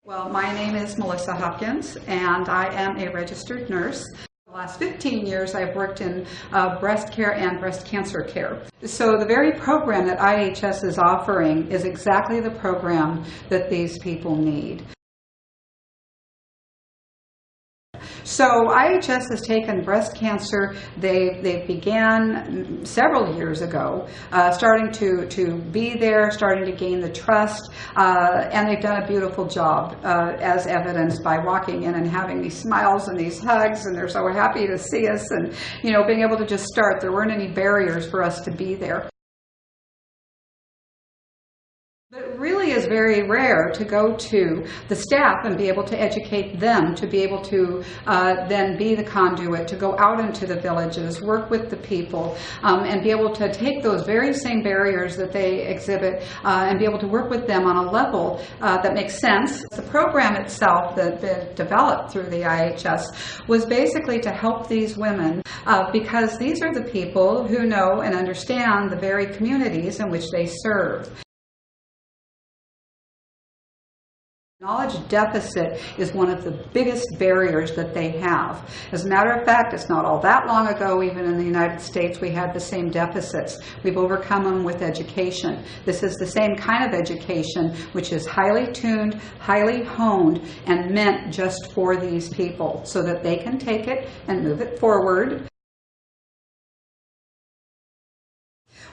Well, my name is Melissa Hopkins, and I am a registered nurse. The last 15 years I've worked in breast care and breast cancer care. So the very program that IHS is offering is exactly the program that these people need. So IHS has taken breast cancer. They began several years ago, starting to be there, starting to gain the trust, and they've done a beautiful job, as evidenced by walking in and having these smiles and these hugs, and they're so happy to see us, and being able to just start. There weren't any barriers for us to be there. But it really is very rare to go to the staff and be able to educate them, to be able to then be the conduit, to go out into the villages, work with the people, and be able to take those very same barriers that they exhibit and be able to work with them on a level that makes sense. The program itself that developed through the IHS was basically to help these women because these are the people who know and understand the very communities in which they serve. Knowledge deficit is one of the biggest barriers that they have. As a matter of fact, it's not all that long ago, even in the United States, we had the same deficits. We've overcome them with education. This is the same kind of education, which is highly tuned, highly honed, and meant just for these people so that they can take it and move it forward.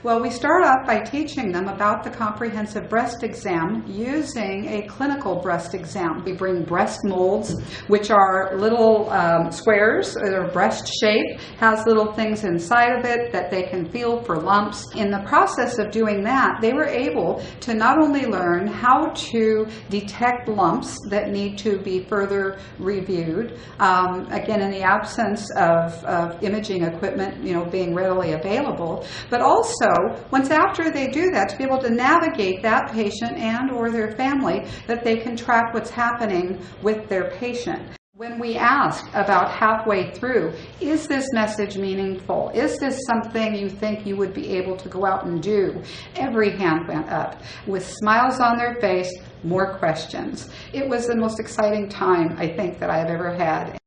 Well, we start off by teaching them about the comprehensive breast exam using a clinical breast exam. We bring breast molds, which are little squares that are breast shaped, has little things inside of it that they can feel for lumps. In the process of doing that, they were able to not only learn how to detect lumps that need to be further reviewed, again in the absence of imaging equipment being readily available, but also once after they do that, to be able to navigate that patient and or their family, that they can track what's happening with their patient. When we ask about halfway through, is this message meaningful? Is this something you think you would be able to go out and do? Every hand went up. With smiles on their face, more questions. It was the most exciting time, I think, that I've ever had.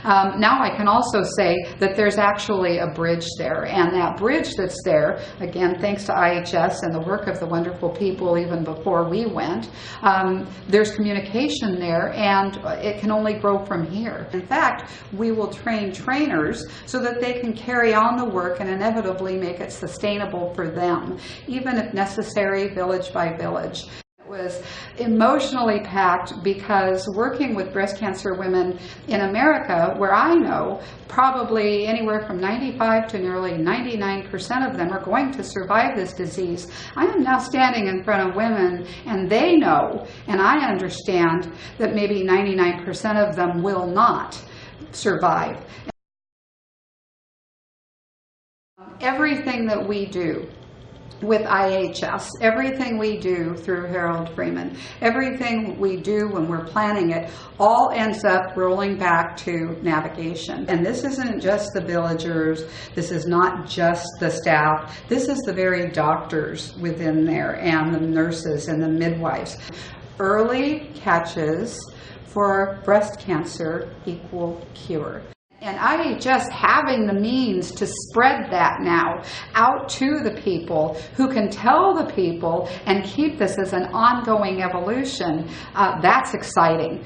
Now I can also say that there's actually a bridge there, and that bridge that's there, again thanks to IHS and the work of the wonderful people even before we went, there's communication there, and it can only grow from here. In fact, we will train trainers so that they can carry on the work and inevitably make it sustainable for them, even if necessary, village by village. Was emotionally packed because working with breast cancer women in America, where I know probably anywhere from 95 to nearly 99% of them are going to survive this disease, I am now standing in front of women and they know, and I understand, that maybe 99% of them will not survive. Everything that we do with IHS, everything we do through Harold Freeman, everything we do when we're planning it, all ends up rolling back to navigation. And this isn't just the villagers, this is not just the staff, this is the very doctors within there and the nurses and the midwives. Early catches for breast cancer equal cure. And IHS having the means to spread that now out to the people who can tell the people and keep this as an ongoing evolution, that's exciting.